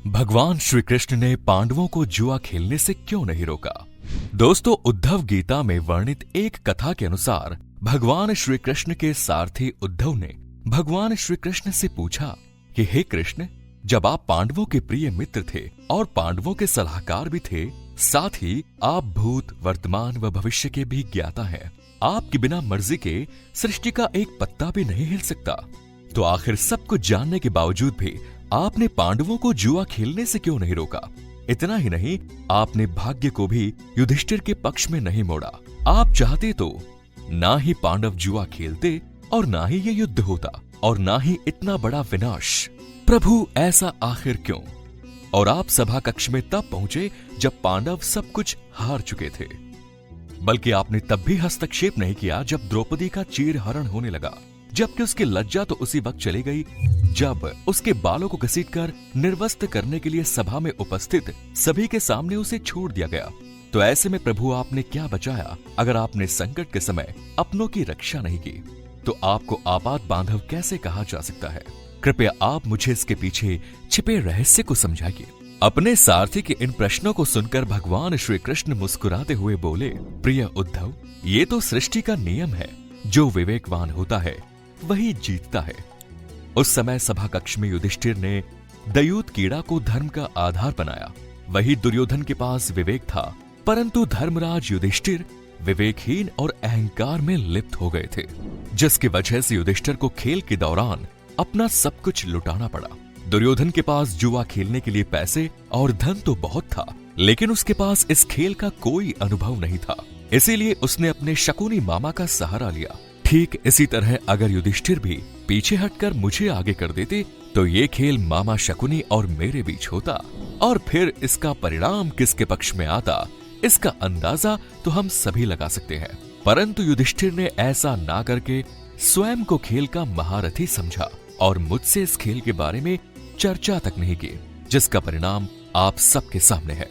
भगवान श्री कृष्ण ने पांडवों को जुआ खेलने से क्यों नहीं रोका? दोस्तों, उद्धव गीता में वर्णित एक कथा के अनुसार भगवान श्री कृष्ण के सारथी उद्धव ने भगवान श्री कृष्ण से पूछा कि हे कृष्ण, जब आप पांडवों के प्रिय मित्र थे और पांडवों के सलाहकार भी थे, साथ ही आप भूत, वर्तमान व भविष्य के भी ज्ञाता हैं, आपकी बिना मर्जी के सृष्टि का एक पत्ता भी नहीं हिल सकता, तो आखिर सब कुछ जानने के बावजूद भी आपने पांडवों को जुआ खेलने से क्यों नहीं रोका? इतना ही नहीं, आपने भाग्य को भी युधिष्ठिर के पक्ष में नहीं मोड़ा। आप चाहते तो ना ही पांडव जुआ खेलते और ना ही ये युद्ध होता और ना ही इतना बड़ा विनाश। प्रभु, ऐसा आखिर क्यों? और आप सभा कक्ष में तब पहुंचे जब पांडव सब कुछ हार चुके थे। बल्कि आपने तब भी हस्तक्षेप नहीं किया जब द्रौपदी का चीरहरण होने लगा, जबकि उसकी लज्जा तो उसी वक्त चली गई जब उसके बालों को घसीटकर निर्वस्त्र करने के लिए सभा में उपस्थित सभी के सामने उसे छोड़ दिया गया। तो ऐसे में प्रभु, आपने क्या बचाया? अगर आपने संकट के समय अपनों की रक्षा नहीं की, तो आपको आपात बांधव कैसे कहा जा सकता है? कृपया आप मुझे इसके पीछे छिपे रहस्य को समझाइए। अपने सारथी के इन प्रश्नों को सुनकर भगवान श्री कृष्ण मुस्कुराते हुए बोले, प्रिय उद्धव, ये तो सृष्टि का नियम है, जो विवेकवान होता है वही जीतता है। उस समय सभा कक्ष में युधिष्ठिर ने दयूत कीड़ा को धर्म का आधार बनाया। वही दुर्योधन के पास विवेक था, परंतु धर्मराज युधिष्ठिर विवेकहीन और अहंकार में लिप्त हो गए थे, जिसकी वजह से युधिष्ठिर को खेल के दौरान अपना सब कुछ लुटाना पड़ा। दुर्योधन के पास जुआ खेलने के लिए पैसे और धन तो बहुत था, लेकिन उसके पास इस खेल का कोई अनुभव नहीं था। इसीलिए उसने अपने शकुनी मामा का सहारा लिया। ठीक इसी तरह अगर युधिष्ठिर भी पीछे हटकर मुझे आगे कर देते, तो ये खेल मामा शकुनी और मेरे बीच होता, और फिर इसका परिणाम किसके पक्ष में आता, इसका अंदाजा तो हम सभी लगा सकते हैं। परंतु युधिष्ठिर ने ऐसा ना करके स्वयं को खेल का महारथी समझा और मुझसे इस खेल के बारे में चर्चा तक नहीं की, जिसका परिणाम आप सबके सामने है।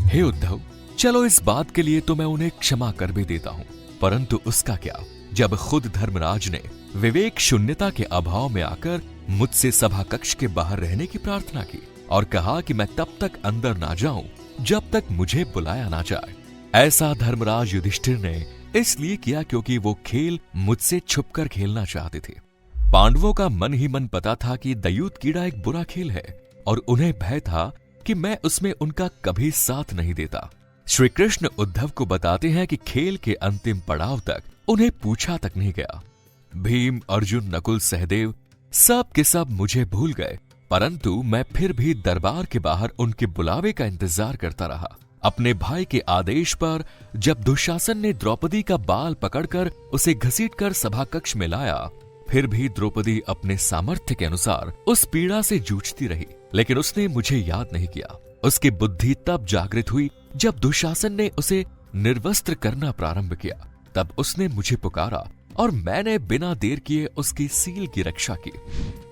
हे उद्धव, चलो इस बात के लिए तो मैं उन्हें क्षमा कर भी देता हूँ, परंतु उसका क्या जब खुद धर्मराज ने विवेक शून्यता के अभाव में आकर मुझसे सभा कक्ष के बाहर रहने की प्रार्थना की और कहा कि मैं तब तक अंदर ना जाऊं जब तक मुझे बुलाया ना जाए। ऐसा धर्मराज युधिष्ठिर ने इसलिए किया क्योंकि वो खेल मुझसे छुपकर खेलना चाहते थे। पांडवों का मन ही मन पता था कि दयूत कीड़ा एक बुरा खेल है और उन्हें भय था कि मैं उसमें उनका कभी साथ नहीं देता। श्री कृष्ण उद्धव को बताते हैं कि खेल के अंतिम पड़ाव तक उन्हें पूछा तक नहीं गया। भीम, अर्जुन, नकुल, सहदेव सब के सब मुझे भूल गए, परंतु मैं फिर भी दरबार के बाहर उनके बुलावे का इंतजार करता रहा। अपने भाई के आदेश पर जब दुशासन ने द्रौपदी का बाल पकड़कर उसे घसीटकर सभा कक्ष में लाया, फिर भी द्रौपदी अपने सामर्थ्य के अनुसार उस पीड़ा से जूझती रही, लेकिन उसने मुझे याद नहीं किया। उसकी बुद्धि तब जागृत हुई जब दुशासन ने उसे निर्वस्त्र करना प्रारंभ किया। तब उसने मुझे पुकारा और मैंने बिना देर किए उसकी सील की रक्षा की।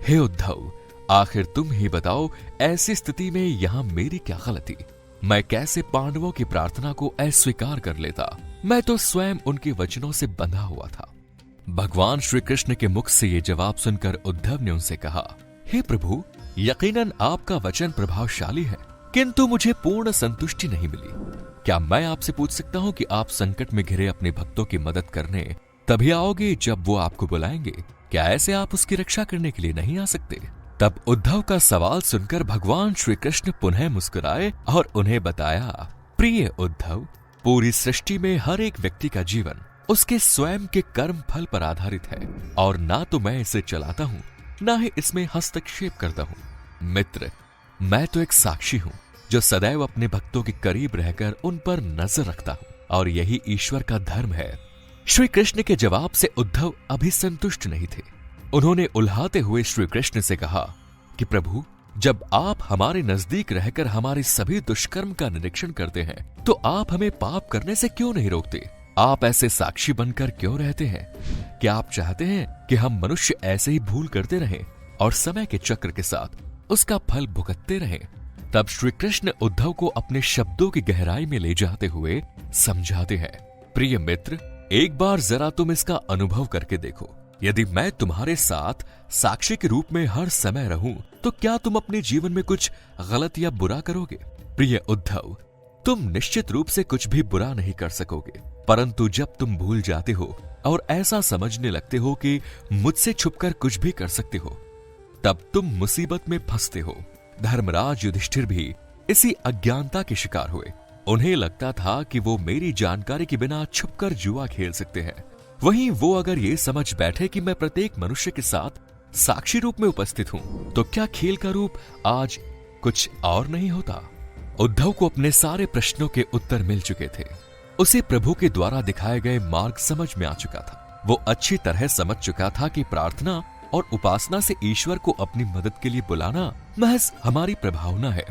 हे उद्धव, आखिर तुम ही बताओ, ऐसी स्थिति में यहाँ मेरी क्या गलती? मैं कैसे पांडवों की प्रार्थना को अस्वीकार कर लेता? मैं तो स्वयं उनके वचनों से बंधा हुआ था। भगवान श्री कृष्ण के मुख से ये जवाब सुनकर उद्धव ने उनसे कहा, हे प्रभु, यकीनन आपका वचन प्रभावशाली है, किंतु मुझे पूर्ण संतुष्टि नहीं मिली। क्या मैं आपसे पूछ सकता हूं कि आप संकट में घिरे अपने भक्तों की मदद करने तभी आओगे जब वो आपको बुलाएंगे? क्या ऐसे आप उसकी रक्षा करने के लिए नहीं आ सकते? तब उद्धव का सवाल सुनकर भगवान श्री कृष्ण पुनः मुस्कुराए और उन्हें बताया, प्रिय उद्धव, पूरी सृष्टि में हर एक व्यक्ति का जीवन उसके स्वयं के कर्म फल पर आधारित है, और ना तो मैं इसे चलाता हूँ, ना ही इसमें हस्तक्षेप करता हूँ। मित्र, मैं तो एक साक्षी हूँ जो सदैव अपने भक्तों के करीब रहकर उन पर नजर रखता हूँ, और यही ईश्वर का धर्म है। श्री कृष्ण के जवाब से उद्धव अभी संतुष्ट नहीं थे। उन्होंने उल्हाते हुए श्री कृष्ण से कहा कि प्रभु, जब आप हमारे नजदीक रहकर हमारे सभी दुष्कर्म का निरीक्षण करते हैं, तो आप हमें पाप करने से क्यों नहीं रोकते? आप ऐसे साक्षी बनकर क्यों रहते हैं? क्या आप चाहते हैं कि हम मनुष्य ऐसे ही भूल करते रहें और समय के चक्र के साथ उसका फल भुगतते रहें? तब श्री कृष्ण उद्धव को अपने शब्दों की गहराई में ले जाते हुए समझाते हैं, प्रिय मित्र, एक बार जरा तुम इसका अनुभव करके देखो। यदि मैं तुम्हारे साथ साक्षी के रूप में हर समय रहूं, तो क्या तुम अपने जीवन में कुछ गलत या बुरा करोगे? प्रिय उद्धव, तुम निश्चित रूप से कुछ भी बुरा नहीं कर सकोगे, परंतु जब तुम भूल जाते हो और ऐसा समझने लगते हो कि मुझसे छुपकर कुछ भी कर सकते हो, तब तुम मुसीबत में फंसते हो। धर्मराज युधिष्ठिर भी इसी अज्ञानता के शिकार हुए। उन्हें लगता था कि वो मेरी जानकारी के बिना छुपकर जुआ खेल सकते हैं। वहीं वो अगर ये समझ बैठे कि मैं प्रत्येक मनुष्य के साथ साक्षी रूप में उपस्थित हूं, तो क्या खेल का रूप आज कुछ और नहीं होता? उद्धव को अपने सारे प्रश्नों के उत्तर मिल चुके थे। उसे प्रभु के द्वारा दिखाए गए मार्ग समझ में आ चुका था। वो अच्छी तरह समझ चुका था कि प्रार्थना और उपासना से ईश्वर को अपनी मदद के लिए बुलाना महज हमारी प्रभावना है।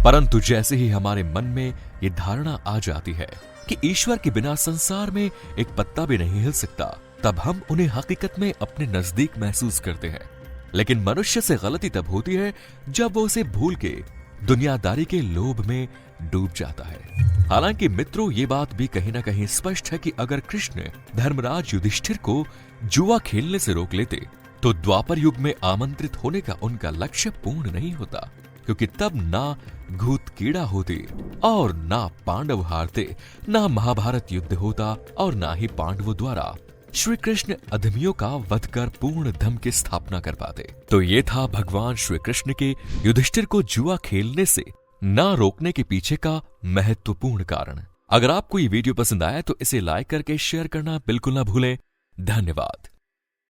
परंतु जैसे ही हमारे मन में ये धारणा आ जाती है कि ईश्वर के बिना संसार में एक पत्ता भी नहीं हिल सकता, तब हम उन्हें हकीकत में अपने नजदीक महसूस करते हैं। लेकिन मनुष्य से गलती तब होती है जब वो उसे भूल के दुनियादारी के लोभ में डूब जाता है। हालांकि मित्रों, ये बात भी कहीं ना कहीं स्पष्ट है कि अगर कृष्ण धर्मराज युधिष्ठिर को जुआ खेलने से रोक लेते, तो द्वापर युग में आमंत्रित होने का उनका लक्ष्य पूर्ण नहीं होता, क्योंकि तब ना घूत कीड़ा होते और ना पांडव हारते, ना महाभारत युद्ध होता और ना ही पांडवों द्वारा श्री कृष्ण अधमियों का वध कर पूर्ण धर्म की स्थापना कर पाते। तो ये था भगवान श्री कृष्ण के युधिष्ठिर को जुआ खेलने से ना रोकने के पीछे का महत्वपूर्ण कारण। अगर आपको ये वीडियो पसंद आया तो इसे लाइक करके शेयर करना बिल्कुल ना भूलें। धन्यवाद।